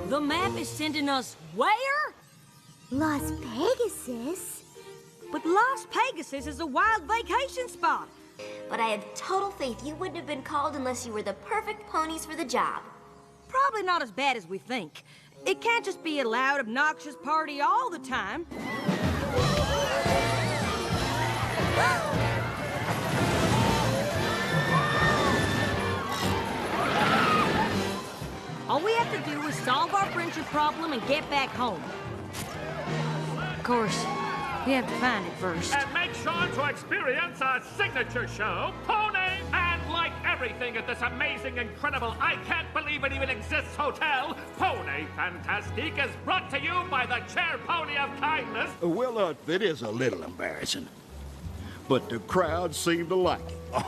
The map is sending us where? Las Pegasus? But Las Pegasus is a wild vacation spot. But I have total faith you wouldn't have been called unless you were the perfect ponies for the job. Probably not as bad as we think. It can't just be a loud, obnoxious party all the time. All we have to do is solve our friendship problem and get back home. Of course, we have to find it first. And make sure to experience our signature show, Pony! And like everything at this amazing, incredible, I can't believe it even exists hotel, Pony Fantastique is brought to you by the Chair Pony of Kindness. Well, it is a little embarrassing. But the crowd seemed to like it.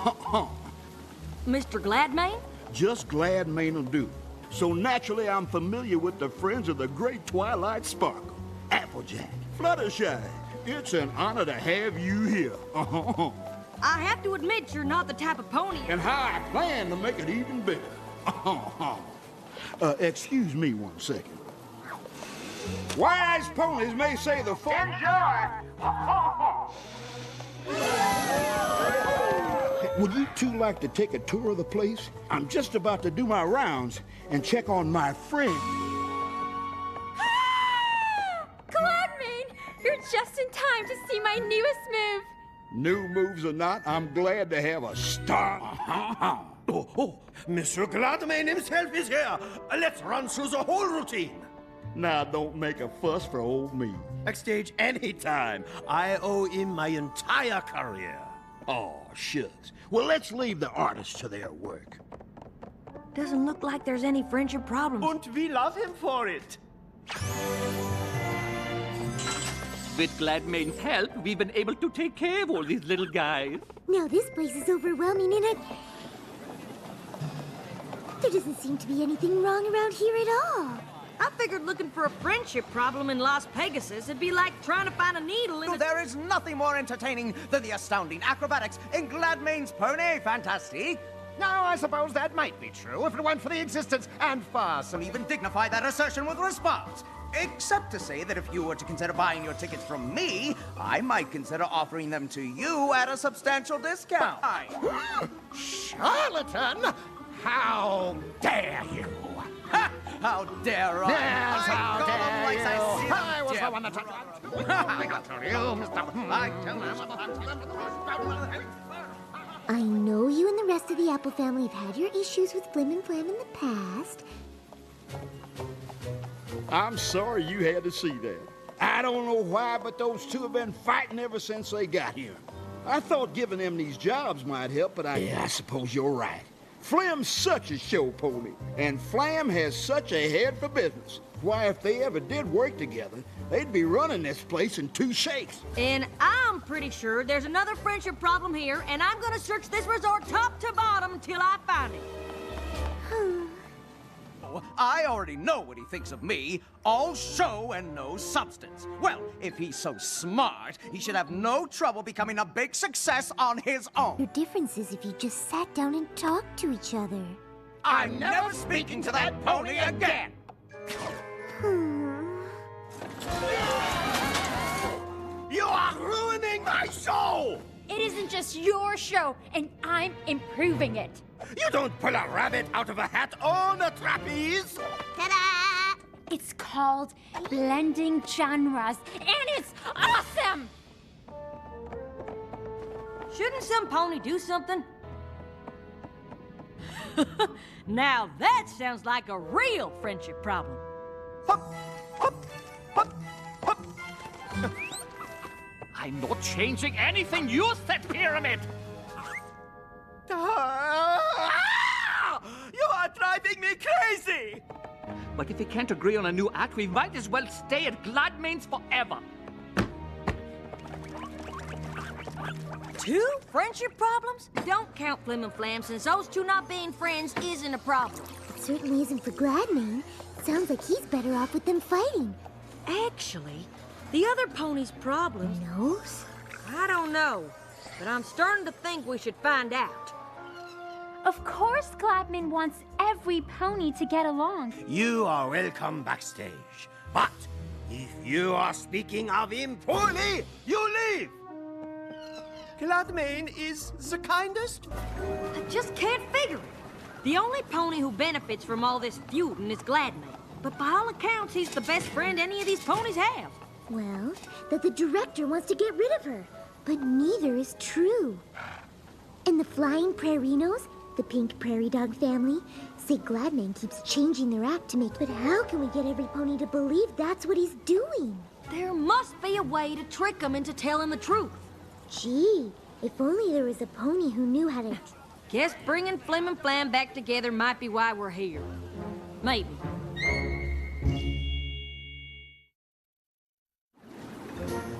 Mr. Gladmane? Just Gladmane will do. So naturally, I'm familiar with the friends of the great Twilight Sparkle. Applejack, Fluttershy, it's an honor to have you here. I have to admit you're not the type of pony... And how I plan to make it even bigger. Excuse me one second. Wise ponies may say the full... Enjoy! Would you two like to take a tour of the place? I'm just about to do my rounds and check on my friend. Gladmane! You're just in time to see my newest move. New moves or not, I'm glad to have a star. Mr. Gladmane himself is here. Let's run through the whole routine. Now, don't make a fuss for old me. Backstage anytime. I owe him my entire career. Oh, shucks. Well, let's leave the artists to their work. Doesn't look like there's any friendship problems. And we love him for it. With Gladmane's help, we've been able to take care of all these little guys. Now this place is overwhelming and there doesn't seem to be anything wrong around here at all. I figured looking for a friendship problem in Las Pegasus would be like trying to find a needle in a... There is nothing more entertaining than the astounding acrobatics in Gladmane's Pony Fantastique. Now, I suppose that might be true if it weren't for the existence, and far some even dignify that assertion with response. Except to say that if you were to consider buying your tickets from me, I might consider offering them to you at a substantial discount. Charlatan! How dare you! Ha! How dare I? Yes, how dare you! I was the one that told you. I told you, Mr. I told you. I know you and the rest of the Apple family have had your issues with Flim Flam in the past. I'm sorry you had to see that. I don't know why, but those two have been fighting ever since they got here. I thought giving them these jobs might help, but I suppose you're right. Flim's such a show pony, and Flam has such a head for business. Why, if they ever did work together, they'd be running this place in 2 shakes. And I'm pretty sure there's another friendship problem here, and I'm gonna search this resort top to bottom till I find it. I already know what he thinks of me. All show and no substance. Well, if he's so smart, he should have no trouble becoming a big success on his own. Your difference is if you just sat down and talked to each other. I'm never speaking to that pony again! You are ruining my show! It isn't just your show, and I'm improving it. You don't pull a rabbit out of a hat on a trapeze! Ta-da! It's called blending genres, and it's awesome! Shouldn't some pony do something? Now that sounds like a real friendship problem. I'm not changing anything you said, Pyramid! You are driving me crazy! But if we can't agree on a new act, we might as well stay at Gladmane's forever. 2 friendship problems? Don't count Flim Flam, since those two not being friends isn't a problem. It certainly isn't for Gladmane. Sounds like he's better off with them fighting. Actually, the other pony's problems... Knows? I don't know, but I'm starting to think we should find out. Of course Gladman wants every pony to get along. You are welcome backstage. But if you are speaking of him poorly, you leave. Gladman is the kindest. I just can't figure it. The only pony who benefits from all this feuding is Gladman. But by all accounts, he's the best friend any of these ponies have. Well, that the director wants to get rid of her. But neither is true. And the flying prairinos, the pink prairie dog family, say Gladman keeps changing their act to make... But how can we get every pony to believe that's what he's doing? There must be a way to trick them into telling the truth. Gee, if only there was a pony who knew how to... Guess bringing Flim and Flam back together might be why we're here. Maybe.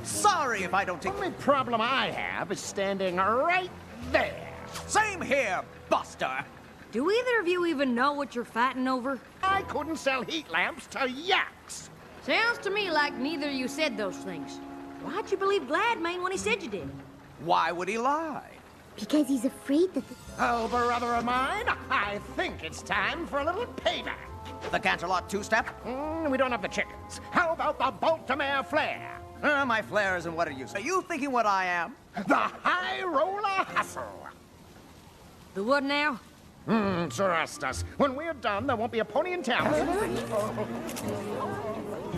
Sorry if I don't take... The only problem I have is standing right there. Same here, Buster. Do either of you even know what you're fighting over? I couldn't sell heat lamps to yaks. Sounds to me like neither of you said those things. Why'd you believe Gladman when he said you did? Why would he lie? Because he's afraid that the... Oh, brother of mine, I think it's time for a little payback. The Canterlot two-step? We don't have the chickens. How about the Baltimore Flare? My flair isn't what it used to. Are you thinking what I am? The High Roller Hustle. The what now? Cerastus. When we're done, there won't be a pony in town.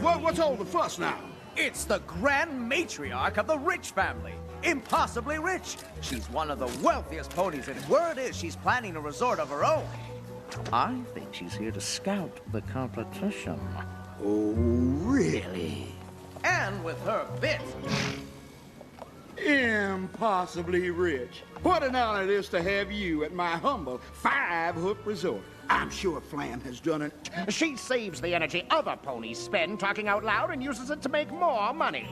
What's all the fuss now? It's the grand matriarch of the rich family. Impossibly rich. She's one of the wealthiest ponies, and word is she's planning a resort of her own. I think she's here to scout the competition. Oh, really? And with her bit. Impossibly rich. What an honor it is to have you at my humble 5-hook resort. I'm sure Flam has done it. She saves the energy other ponies spend talking out loud and uses it to make more money.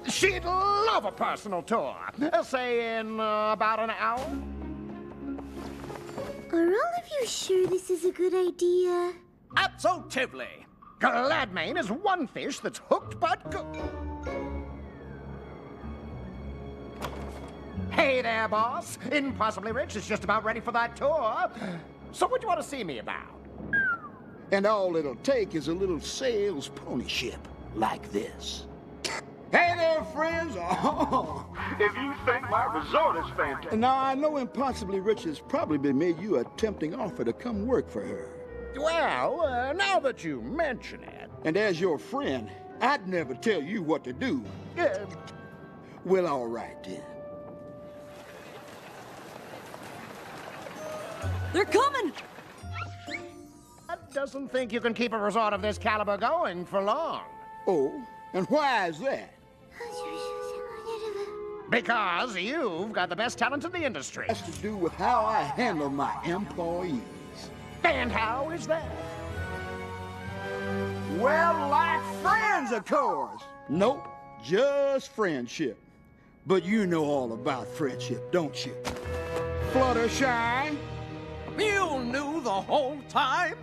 She'd love a personal tour. Say in about an hour. Are all of you sure this is a good idea? Absolutely. Gladman is one fish that's hooked but good. Hey there, boss. Impossibly Rich is just about ready for that tour. So what do you want to see me about? And all it'll take is a little sales pony ship like this. Hey there, friends. Oh, if you think my resort is fantastic. Now, I know Impossibly Rich has probably made you a tempting offer to come work for her. Well, now that you mention it. And as your friend, I'd never tell you what to do. Well, all right, then. They're coming! I doesn't think you can keep a resort of this caliber going for long. Oh, and why is that? Because you've got the best talent in the industry. It has to do with how I handle my employees. And how is that? Well, like friends, of course. Nope, just friendship. But you know all about friendship, don't you? Fluttershy? You knew the whole time?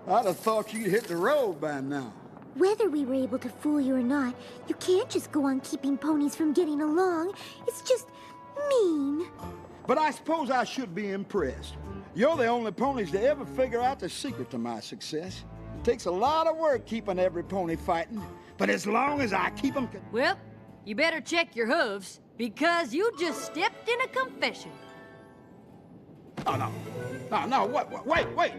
I'd have thought you'd hit the road by now. Whether we were able to fool you or not, you can't just go on keeping ponies from getting along. It's just mean. But I suppose I should be impressed. You're the only ponies to ever figure out the secret to my success. It takes a lot of work keeping every pony fighting, but as long as I keep them... Well, you better check your hooves, because you just stepped in a confession. Oh, no, wait.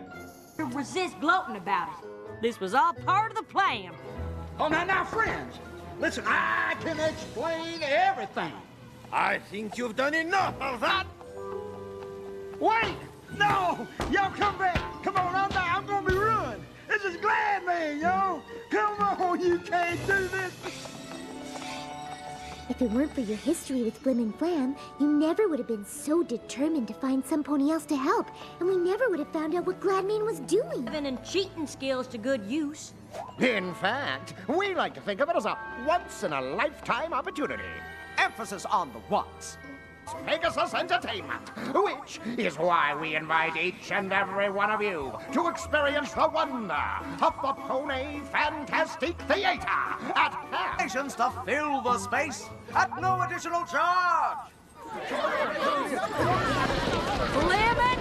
You resist gloating about it. This was all part of the plan. Oh, now, friends, listen, I can explain everything. I think you've done enough of that. Wait! No! Y'all come back! Come on, I'm gonna be ruined! This is Gladman, yo! Come on, you can't do this! If it weren't for your history with Flim and Flam, you never would have been so determined to find some pony else to help, and we never would have found out what Gladman was doing. Living and cheating skills to good use. In fact, we like to think of it as a once-in-a-lifetime opportunity. Emphasis on the once. Pegasus Entertainment, which is why we invite each and every one of you to experience the wonder of the Pony Fantastic Theater at Nations to fill the space at no additional charge. Flim